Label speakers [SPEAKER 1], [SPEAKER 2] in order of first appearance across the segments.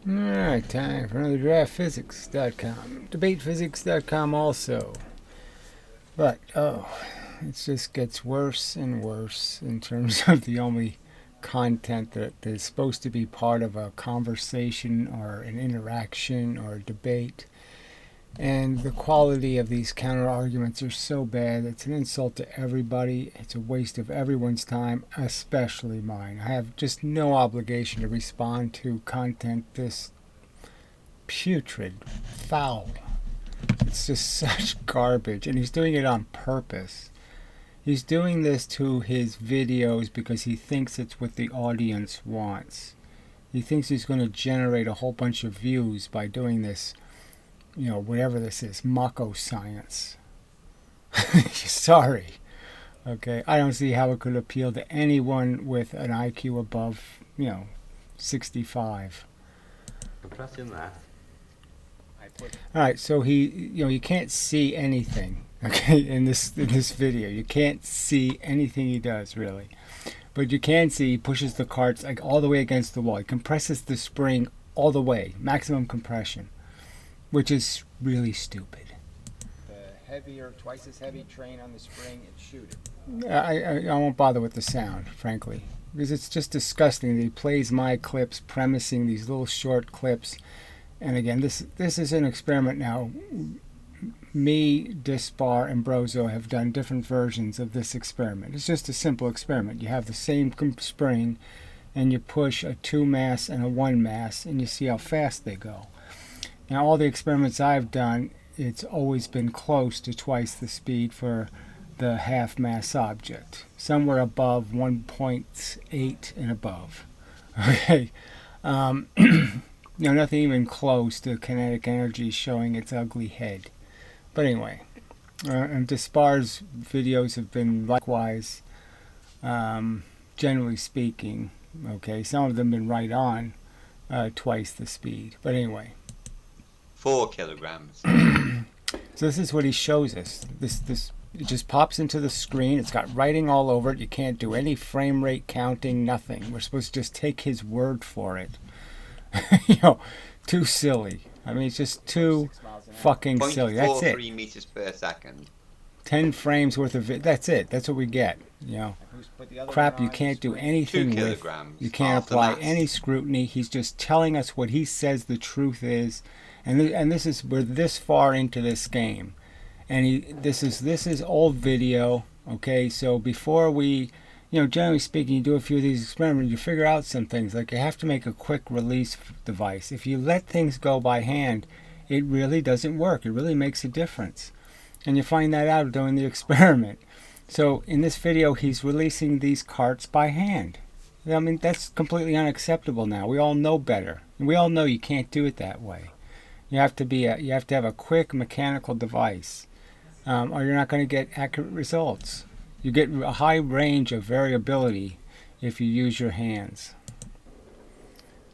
[SPEAKER 1] Alright, time for another draftphysics.com. Debatephysics.com also. But, it just gets worse and worse in terms of the only content that is supposed to be part of a conversation or an interaction or a debate. And the quality of these counter arguments are so bad. It's an insult to everybody. It's a waste of everyone's time, especially mine. I have just no obligation to respond to content this putrid, foul. It's just such garbage. And he's doing it on purpose. He's doing this to his videos because he thinks it's what the audience wants. He thinks he's going to generate a whole bunch of views by doing this. You know, whatever this is, Mako science. Sorry. Okay, I don't see how it could appeal to anyone with an IQ above, 65.
[SPEAKER 2] Compressing that.
[SPEAKER 1] Alright, so you can't see anything, okay, in this video. You can't see anything he does, really. But you can see he pushes the carts like all the way against the wall. He compresses the spring all the way, maximum compression. Which is really stupid. The heavier, twice as heavy train on the spring and shoot it. I won't bother with the sound, frankly. Because it's just disgusting that he plays my clips, premising these little short clips. And again, this is an experiment now. Me, Dispar, and Brozo have done different versions of this experiment. It's just a simple experiment. You have the same spring, and you push a 2 mass and a 1 mass, and you see how fast they go. Now, all the experiments I've done, it's always been close to twice the speed for the half-mass object. Somewhere above 1.8 and above. Okay. Nothing even close to kinetic energy showing its ugly head. But anyway, and Dispar's videos have been likewise, generally speaking. Okay, some of them have been right on twice the speed. But anyway.
[SPEAKER 2] 4 kilograms.
[SPEAKER 1] So this is what he shows us. This it just pops into the screen. It's got writing all over it. You can't do any frame rate counting, nothing. We're supposed to just take his word for it. Too silly. I mean, it's just too fucking silly. That's it.
[SPEAKER 2] 0.43 meters per second.
[SPEAKER 1] 10 frames worth of it. That's it. That's what we get. Crap you can't do anything with. You can't apply any scrutiny. He's just telling us what he says the truth is. And we're this far into this game, and this is old video. Okay, so before we, generally speaking, you do a few of these experiments, you figure out some things. Like you have to make a quick release device. If you let things go by hand, it really doesn't work. It really makes a difference, and you find that out doing the experiment. So in this video, he's releasing these carts by hand. I mean, that's completely unacceptable now. We all know better, and we all know you can't do it that way. You have to have a quick mechanical device, or you're not going to get accurate results. You get a high range of variability if you use your hands.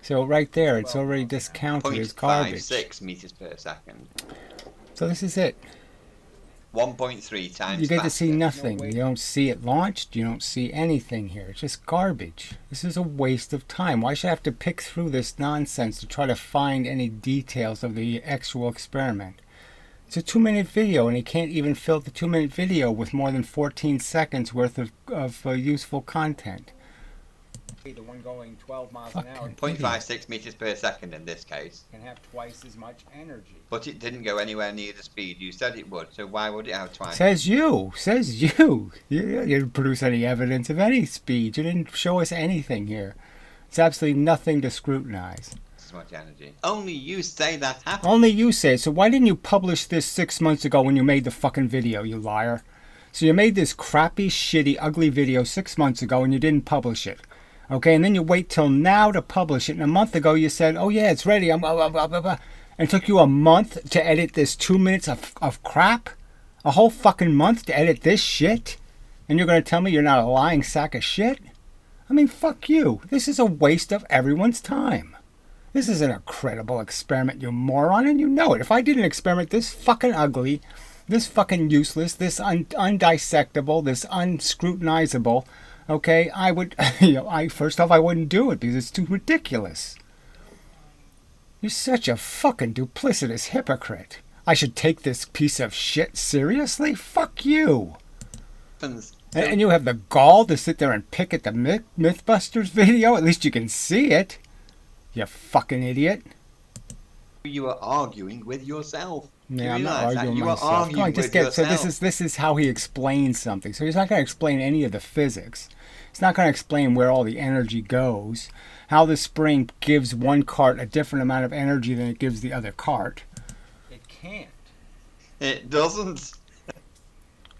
[SPEAKER 1] So right there, it's already discounted as garbage.
[SPEAKER 2] 0.56 meters per second.
[SPEAKER 1] So this is it.
[SPEAKER 2] 1.3 times.
[SPEAKER 1] You get to see
[SPEAKER 2] faster.
[SPEAKER 1] nothing. You don't see it launched. You don't see anything here. It's just garbage. This is a waste of time. Why should I have to pick through this nonsense to try to find any details of the actual experiment? It's a 2-minute video, and he can't even fill the 2-minute video with more than 14 seconds worth of useful content. The one going 12 miles an hour.
[SPEAKER 2] 0.56 meters per second in this case.
[SPEAKER 1] Can have twice as much energy.
[SPEAKER 2] But it didn't go anywhere near the speed you said it would, so why would it have twice?
[SPEAKER 1] Says you. You didn't produce any evidence of any speed. You didn't show us anything here. It's absolutely nothing to scrutinize.
[SPEAKER 2] This much energy. Only you say that happened.
[SPEAKER 1] Only you say it. So why didn't you publish this 6 months ago when you made the fucking video, you liar? So you made this crappy, shitty, ugly video 6 months ago and you didn't publish it. Okay, and then you wait till now to publish it. And a month ago you said, oh yeah, it's ready. And it took you a month to edit this 2 minutes of crap? A whole fucking month to edit this shit? And you're going to tell me you're not a lying sack of shit? I mean, fuck you. This is a waste of everyone's time. This isn't a credible experiment, you moron, and you know it. If I did an experiment this fucking ugly, this fucking useless, this undissectable, this unscrutinizable, okay, I would, first off, I wouldn't do it because it's too ridiculous. You're such a fucking duplicitous hypocrite. I should take this piece of shit seriously? Fuck you. And you have the gall to sit there and pick at the Mythbusters video? At least you can see it. You fucking idiot.
[SPEAKER 2] You are arguing with yourself.
[SPEAKER 1] Yeah, I'm not arguing with myself. Come on, just get, so this is how he explains something. So he's not going to explain any of the physics. He's not going to explain where all the energy goes, how the spring gives one cart a different amount of energy than it gives the other cart. It can't.
[SPEAKER 2] It doesn't.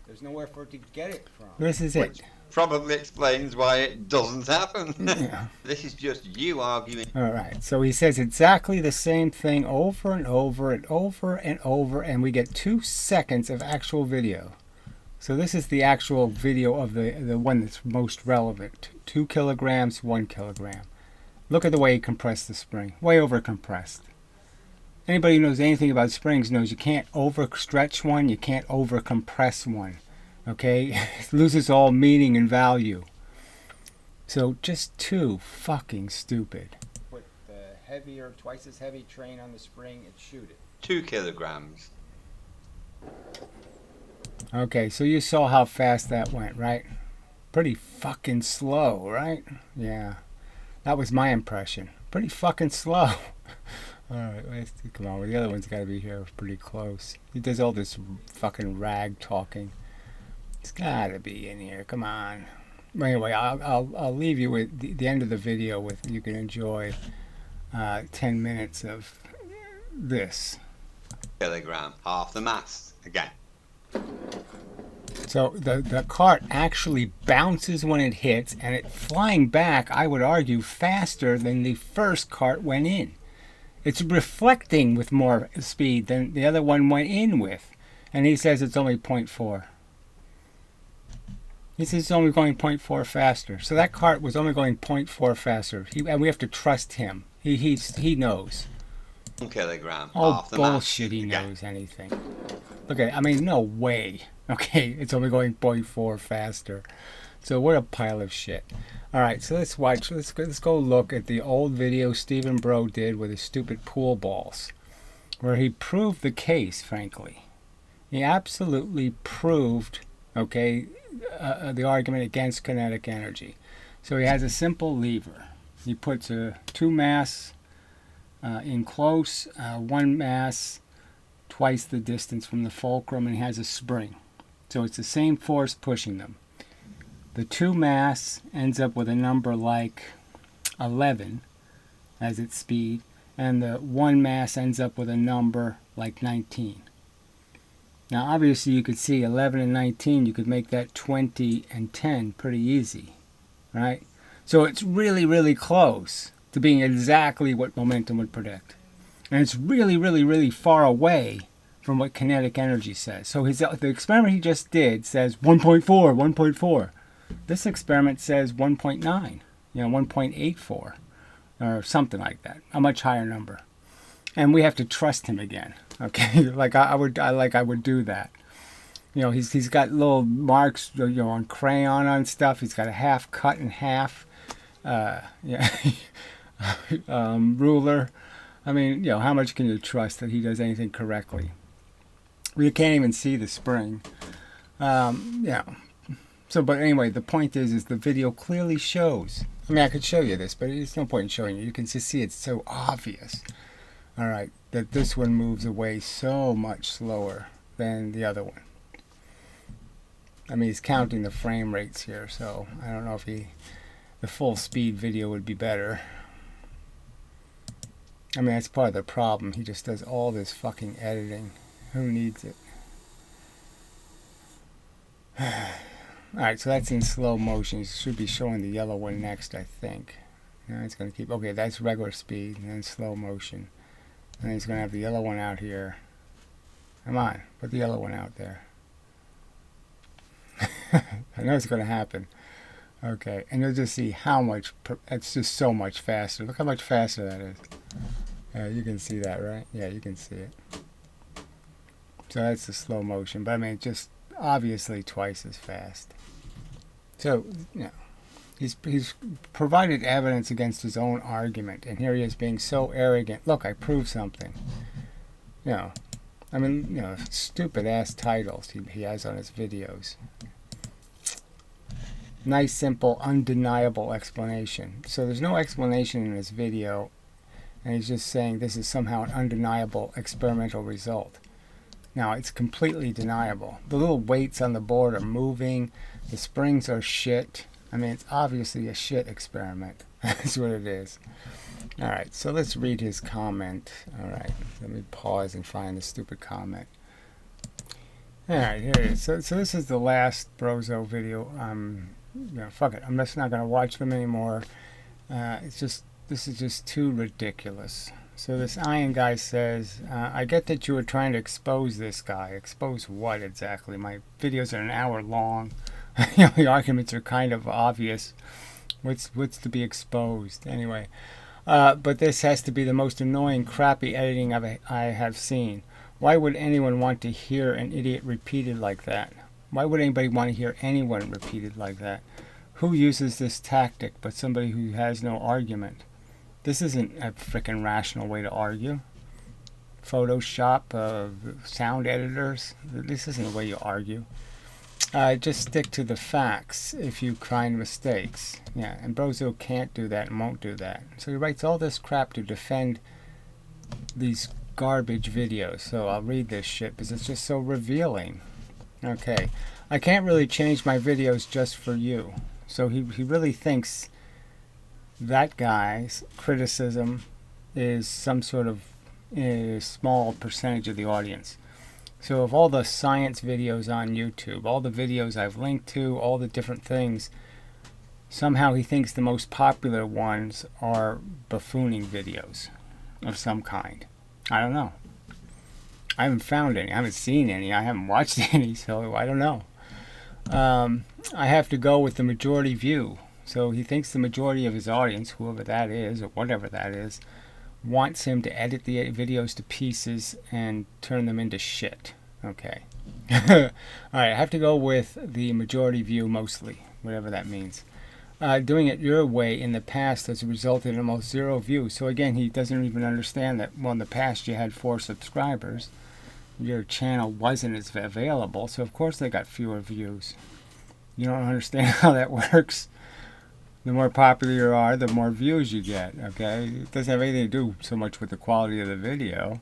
[SPEAKER 1] There's nowhere for it to get it from. This is
[SPEAKER 2] Which
[SPEAKER 1] it.
[SPEAKER 2] Probably explains why it doesn't happen.
[SPEAKER 1] Yeah.
[SPEAKER 2] This is just you arguing.
[SPEAKER 1] All right. So he says exactly the same thing over and over and over and over, and we get 2 seconds of actual video. So this is the actual video of the one that's most relevant. 2 kilograms, 1 kilogram. Look at the way he compressed the spring. Way over compressed. Anybody who knows anything about springs knows you can't overstretch one, you can't over compress one. Okay? It loses all meaning and value. So just too fucking stupid. Put the heavier, twice as heavy train on the spring and shoot it.
[SPEAKER 2] 2 kilograms.
[SPEAKER 1] Okay, so you saw how fast that went, right? Pretty fucking slow, right? Yeah. That was my impression. Pretty fucking slow. Alright, come on. Well, the other one's got to be here pretty close. He does all this fucking rag talking. It's got to be in here. Come on. Anyway, I'll leave you with the end of the video with you can enjoy 10 minutes of this.
[SPEAKER 2] Kilogram, half the mass again.
[SPEAKER 1] So the cart actually bounces when it hits, and it flying back, I would argue, faster than the first cart went in. It's reflecting with more speed than the other one went in with. And he says it's only 0.4. He says it's only going 0.4 faster. So that cart was only going 0.4 faster. And we have to trust him. He knows.
[SPEAKER 2] 1 kilogram.
[SPEAKER 1] Oh,
[SPEAKER 2] half the
[SPEAKER 1] bullshit, he knows anything. Look at it. I mean, no way. Okay, it's only going 0.4 faster. So what a pile of shit. Alright, so let's go look at the old video Stephen Bro did with his stupid pool balls. Where he proved the case, frankly. He absolutely proved, okay, the argument against kinetic energy. So he has a simple lever. He puts a 2 mass in close, 1 mass twice the distance from the fulcrum, and he has a spring. So it's the same force pushing them. The 2 mass ends up with a number like 11 as its speed, and the 1 mass ends up with a number like 19. Now obviously you could see 11 and 19, you could make that 20 and 10 pretty easy, right? So it's really, really close to being exactly what momentum would predict. And it's really, really, really far away from what kinetic energy says. So the experiment he just did says 1.4, 1.4. This experiment says 1.9, 1.84, or something like that, a much higher number. And we have to trust him again, okay? like I would do that. He's got little marks, on crayon on stuff. He's got a half cut in half, ruler. I mean, how much can you trust that he does anything correctly? You can't even see the spring. So, but anyway, the point is the video clearly shows. I mean, I could show you this, but there's no point in showing you. You can just see it's so obvious. All right, that this one moves away so much slower than the other one. I mean, he's counting the frame rates here, so I don't know if the full speed video would be better. I mean, that's part of the problem. He just does all this fucking editing. Who needs it? Alright, so that's in slow motion. It should be showing the yellow one next, I think. It's going to keep... Okay, that's regular speed, and then slow motion. And then he's going to have the yellow one out here. Come on, put the yellow one out there. I know it's going to happen. Okay, and you'll just see how much... It's just so much faster. Look how much faster that is. You can see that, right? Yeah, you can see it. So that's the slow motion. But I mean, just obviously twice as fast. So, He's provided evidence against his own argument, and here he is being so arrogant. Look, I proved something. You know, I mean, you know, stupid ass titles he has on his videos. Nice, simple, undeniable explanation. So there's no explanation in this video, and he's just saying this is somehow an undeniable experimental result. Now, it's completely deniable. The little weights on the board are moving. The springs are shit. I mean, it's obviously a shit experiment. That's what it is. All right, so let's read his comment. All right, let me pause and find the stupid comment. All right, here it is. So this is the last Brozo video. You know, fuck it. I'm just not gonna watch them anymore. This is just too ridiculous. So this Iron guy says, I get that you were trying to expose this guy. Expose what exactly? My videos are an hour long. You know, the arguments are kind of obvious. What's to be exposed? Anyway, but this has to be the most annoying, crappy editing I have seen. Why would anyone want to hear an idiot repeated like that? Why would anybody want to hear anyone repeated like that? Who uses this tactic but somebody who has no argument? This isn't a frickin' rational way to argue. Photoshop, sound editors. This isn't the way you argue. Just stick to the facts if you find mistakes. Yeah, and Brozo can't do that and won't do that. So he writes all this crap to defend these garbage videos. So I'll read this shit because it's just so revealing. Okay, I can't really change my videos just for you. So he really thinks that guy's criticism is some sort of a small percentage of the audience. So of all the science videos on YouTube, all the videos I've linked to, all the different things, somehow he thinks the most popular ones are buffooning videos of some kind. I don't know. I haven't found any. I haven't seen any. I haven't watched any, so I don't know. I have to go with the majority view. So he thinks the majority of his audience, whoever that is, or whatever that is, wants him to edit the videos to pieces and turn them into shit. Okay. Alright, I have to go with the majority view mostly, whatever that means. Doing it your way in the past has resulted in almost 0 views. So again, he doesn't even understand that, well, in the past you had 4 subscribers. Your channel wasn't as available, so of course they got fewer views. You don't understand how that works. The more popular you are, the more views you get, okay? It doesn't have anything to do so much with the quality of the video.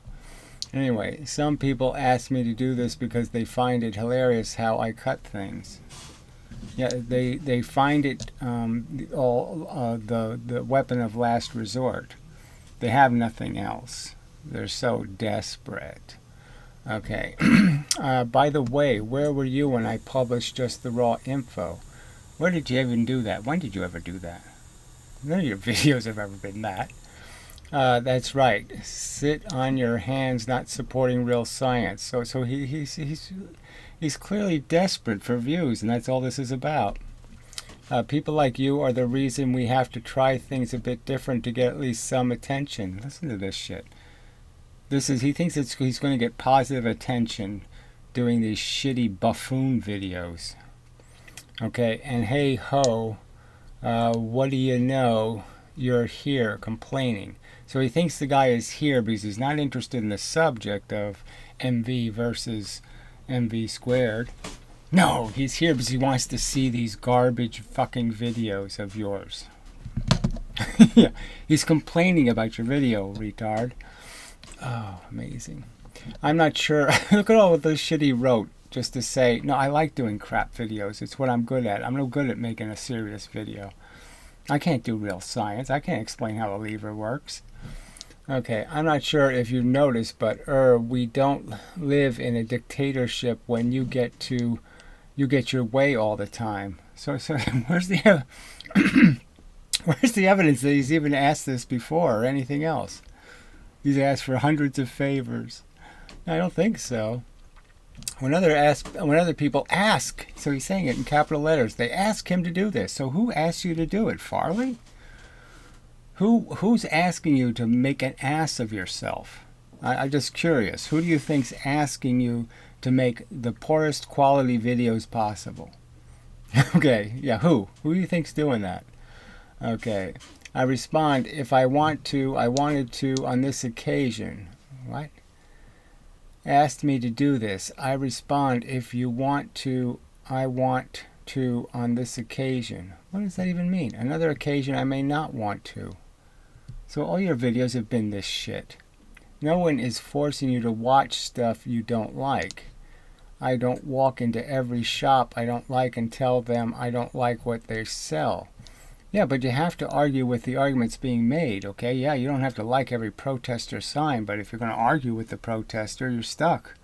[SPEAKER 1] Anyway, some people ask me to do this because they find it hilarious how I cut things. Yeah, they find it the weapon of last resort. They have nothing else. They're so desperate. Okay. By the way, where were you when I published just the raw info? Where did you even do that? When did you ever do that? None of your videos have ever been that. That's right. Sit on your hands, not supporting real science. So he's clearly desperate for views, and that's all this is about. People like you are the reason we have to try things a bit different to get at least some attention. Listen to this shit. He thinks he's going to get positive attention doing these shitty buffoon videos. Okay, and hey ho, what do you know? You're here complaining. So he thinks the guy is here because he's not interested in the subject of MV versus MV squared. No, he's here because he wants to see these garbage fucking videos of yours. Yeah, he's complaining about your video, retard. Oh, amazing. I'm not sure. Look at all of this shit he wrote just to say, no, I like doing crap videos. It's what I'm good at. I'm no good at making a serious video. I can't do real science. I can't explain how a lever works. Okay, I'm not sure if you noticed, but we don't live in a dictatorship when you get your way all the time. So where's the where's the evidence that he's even asked this before or anything else? He's asked for hundreds of favors. I don't think so. When other people ask, so he's saying it in capital letters, they ask him to do this. So who asked you to do it, Farley? Who's asking you to make an ass of yourself? I'm just curious. Who do you think's asking you to make the poorest quality videos possible? Okay, yeah, who? Who do you think's doing that? Okay. I respond, if I want to, I wanted to on this occasion. What? Asked me to do this. I respond, if you want to, I want to on this occasion. What does that even mean? Another occasion I may not want to. So all your videos have been this shit. No one is forcing you to watch stuff you don't like. I don't walk into every shop I don't like and tell them I don't like what they sell. Yeah, but you have to argue with the arguments being made, okay? Yeah, you don't have to like every protester sign, but if you're going to argue with the protester, you're stuck.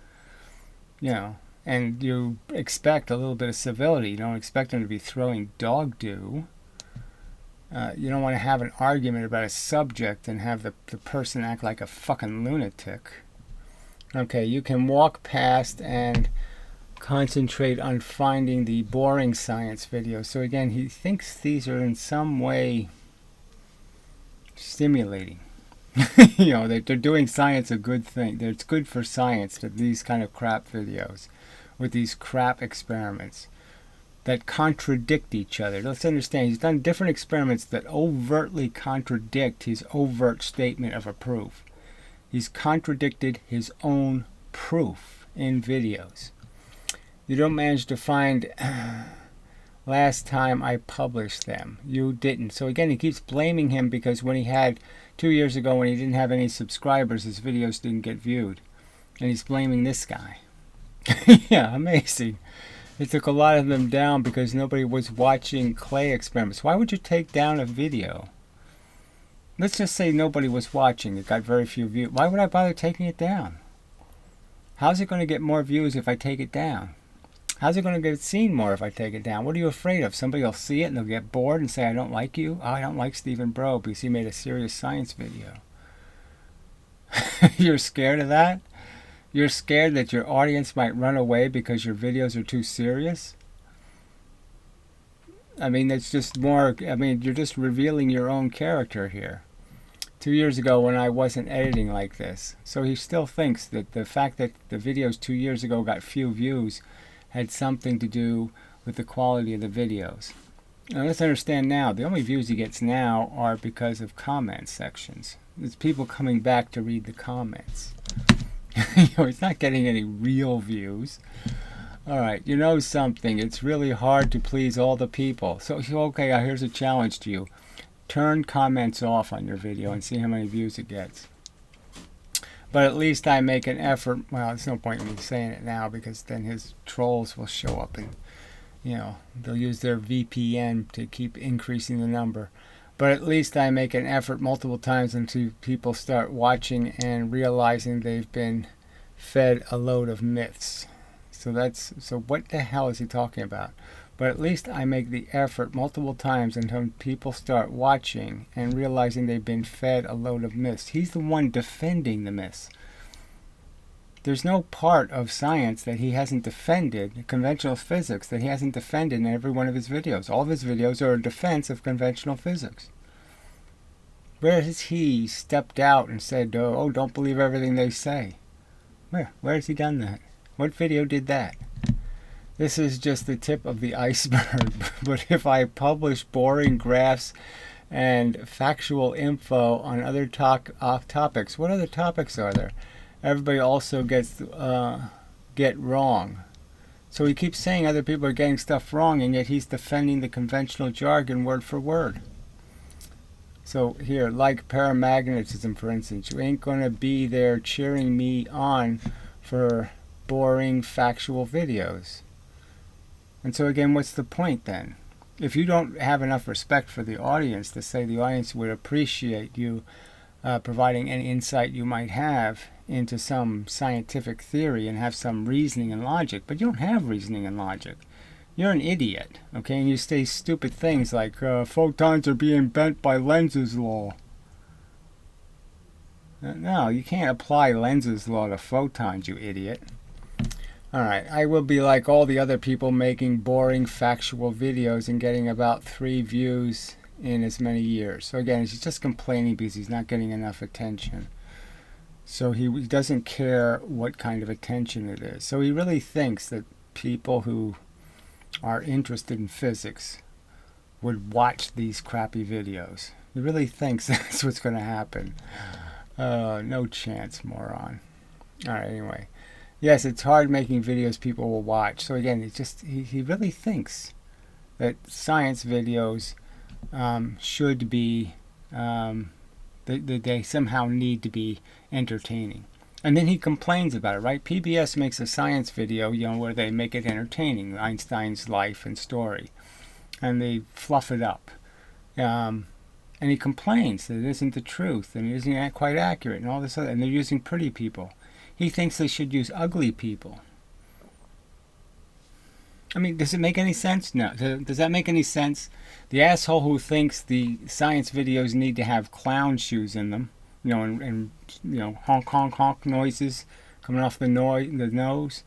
[SPEAKER 1] You know, and you expect a little bit of civility. You don't expect them to be throwing dog doo. You don't want to have an argument about a subject and have the person act like a fucking lunatic. Okay, you can walk past and concentrate on finding the boring science videos. So again, he thinks these are in some way stimulating. You know, they're doing science a good thing. It's good for science to these kind of crap videos with these crap experiments that contradict each other. Let's understand, he's done different experiments that overtly contradict his overt statement of a proof. He's contradicted his own proof in videos. You don't manage to find last time I published them. You didn't. So again, he keeps blaming him because when he had 2 years ago, when he didn't have any subscribers, his videos didn't get viewed. And he's blaming this guy. Yeah, amazing. They took a lot of them down because nobody was watching clay experiments. Why would you take down a video? Let's just say nobody was watching. It got very few views. Why would I bother taking it down? How's it going to get more views if I take it down? How's it going to get seen more if I take it down? What are you afraid of? Somebody will see it and they'll get bored and say, I don't like you. Oh, I don't like Stephen Bro because he made a serious science video. You're scared of that? You're scared that your audience might run away because your videos are too serious? I mean, it's just more, I mean, you're just revealing your own character here. 2 years ago when I wasn't editing like this. So he still thinks that the fact that the videos 2 years ago got few views had something to do with the quality of the videos. Now let's understand now, the only views he gets now are because of comment sections. It's people coming back to read the comments. You know, he's not getting any real views. Alright, you know something, it's really hard to please all the people. So, okay, here's a challenge to you. Turn comments off on your video and see how many views it gets. But at least I make an effort. Well, there's no point in me saying it now because then his trolls will show up and, you know, they'll use their VPN to keep increasing the number. But at least I make an effort multiple times until people start watching and realizing they've been fed a load of myths. So what the hell is he talking about? But at least I make the effort multiple times until people start watching and realizing they've been fed a load of myths. He's the one defending the myths. There's no part of science that he hasn't defended, conventional physics, that he hasn't defended in every one of his videos. All of his videos are a defense of conventional physics. Where has he stepped out and said, oh, don't believe everything they say? Where has he done that? What video did that? This is just the tip of the iceberg. But if I publish boring graphs and factual info on other topics, what other topics are there? Everybody also gets get wrong. So he keeps saying other people are getting stuff wrong, and yet he's defending the conventional jargon word for word. So here, like paramagnetism, for instance, you ain't going to be there cheering me on for boring factual videos. And so again, what's the point then? If you don't have enough respect for the audience to say the audience would appreciate you providing any insight you might have into some scientific theory and have some reasoning and logic, but you don't have reasoning and logic. You're an idiot, okay? And you say stupid things like, photons are being bent by Lenz's law. No, you can't apply Lenz's law to photons, you idiot. Alright, I will be like all the other people making boring factual videos and getting about 3 views in as many years. So again, he's just complaining because he's not getting enough attention. So he doesn't care what kind of attention it is. So he really thinks that people who are interested in physics would watch these crappy videos. He really thinks that's what's going to happen. No chance, moron. Alright, anyway. Yes, it's hard making videos people will watch. So again, he really thinks that science videos should be, they somehow need to be entertaining. And then he complains about it, right? PBS makes a science video, where they make it entertaining, Einstein's life and story. And they fluff it up. And he complains that it isn't the truth, and it isn't quite accurate, and all this other, and they're using pretty people. He thinks they should use ugly people. I mean, does it make any sense? No. Does that make any sense? The asshole who thinks the science videos need to have clown shoes in them, and honk, honk, honk noises coming off the nose.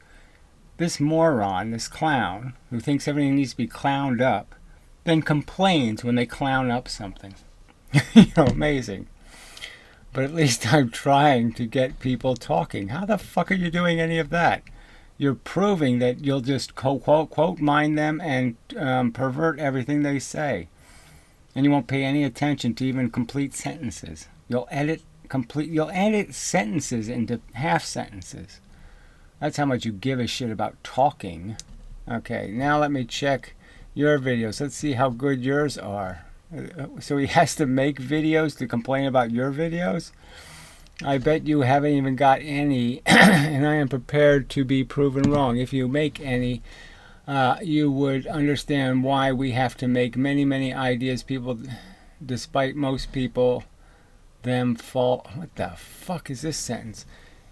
[SPEAKER 1] This moron, this clown, who thinks everything needs to be clowned up, then complains when they clown up something. Amazing. But at least I'm trying to get people talking. How the fuck are you doing any of that? You're proving that you'll just quote mine them and pervert everything they say. And you won't pay any attention to even complete sentences. You'll edit sentences into half sentences. That's how much you give a shit about talking. Okay, now let me check your videos. Let's see how good yours are. So he has to make videos to complain about your videos? I bet you haven't even got any, and I am prepared to be proven wrong. If you make any, you would understand why we have to make many, many ideas. People, despite most people, them fall. What the fuck is this sentence?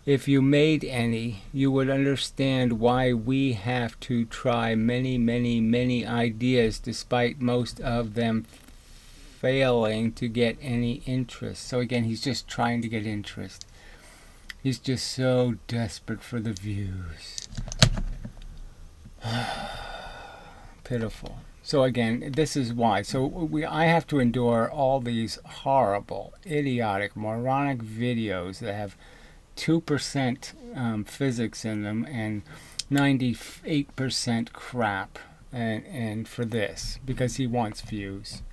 [SPEAKER 1] If you made any, you would understand why we have to try many, many, many ideas, despite most of them failing to get any interest. So again, he's just trying to get interest. He's just so desperate for the views. Pitiful. So again, this is why. So I have to endure all these horrible, idiotic, moronic videos that have 2% physics in them and 98% crap. And for this, because he wants views.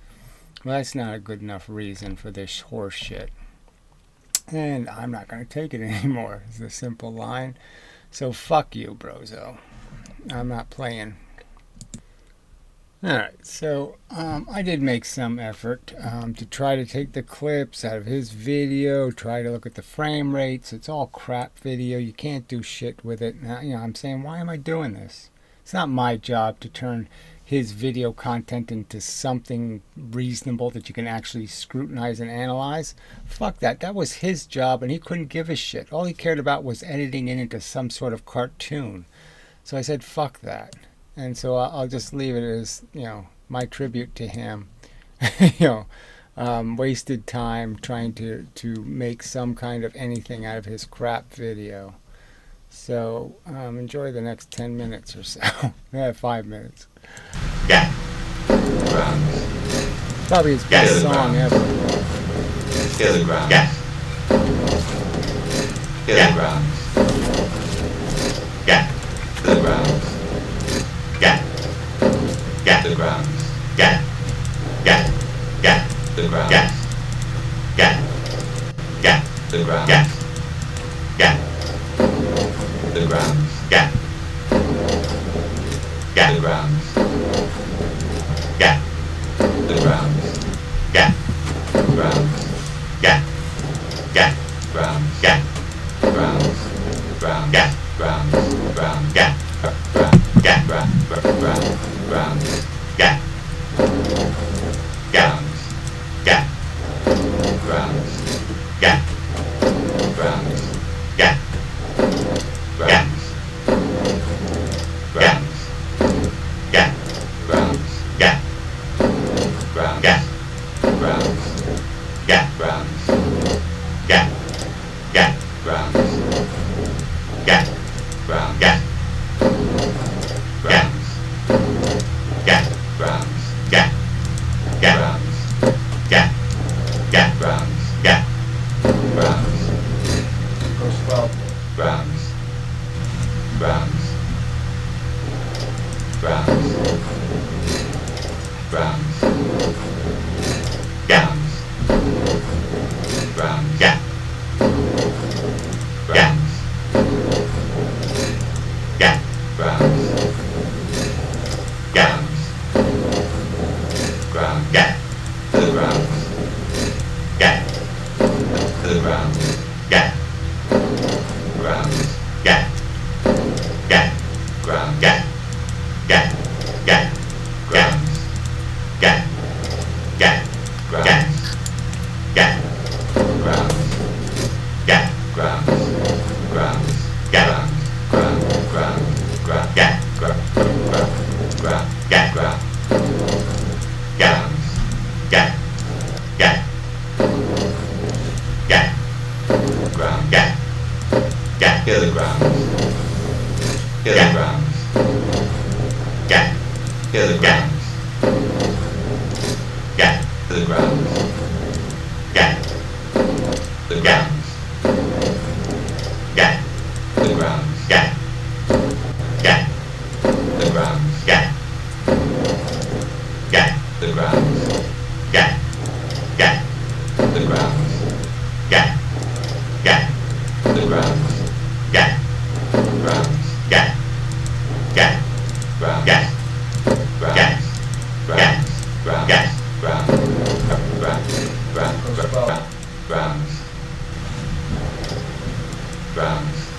[SPEAKER 1] Well, that's not a good enough reason for this horse shit. And I'm not going to take it anymore. It's a simple line. So fuck you, brozo. I'm not playing. Alright, so I did make some effort to try to take the clips out of his video, try to look at the frame rates. It's all crap video. You can't do shit with it. Now, I'm saying, why am I doing this? It's not my job to turn his video content into something reasonable that you can actually scrutinize and analyze. Fuck that. That was his job, and he couldn't give a shit. All he cared about was editing it into some sort of cartoon. So I said, fuck that. And so I'll just leave it as, my tribute to him. Wasted time trying to make some kind of anything out of his crap video. So enjoy the next 10 minutes or so. 5 minutes.
[SPEAKER 2] Yeah.
[SPEAKER 1] Probably his best song ever.
[SPEAKER 2] Kilograms. Yeah. Kilograms. Yeah. Kilograms. Yeah. Yeah. Kilograms. Yeah. Yeah. Yeah. Kilograms. Yeah. Yeah. Yeah. Kilograms. Yeah. Yeah. Kilograms. Yeah. Yeah. Kilograms. Yeah. Kilograms. Yeah. Kilograms. Yeah. Yeah. Grams. Yeah. Grams. Grams. Yeah. Grams. Grams. Yeah. Grams. Yeah. Grams. Grams. Grams. Yeah. Grams. Yeah. Grams. Yeah. Grams. Yeah. Grams. Grams. Yeah. Grams. Yeah. Grams. Yeah. Grams. Yeah. Grams. Yeah. Yeah. Grams. Yeah. Grams. Yeah. Grams. Yeah. Grams. Yeah. Yeah. Grams. Yeah. Yeah. Grams. Yeah. Grams. Verse 12. Grams. Grams. Grams. get, grounds, get, ground, get, grounds, get, grounds, get, grounds, get, grounds, get, ground, get, get, ground, grounds, get, ground, get, kilograms, get, kilograms, get, kilograms, get, the grounds, get, the grounds, get, the grounds, get, the grounds, get, the grounds, get, the grounds, get, grounds, get, ground, get, grounds, grounds, grounds,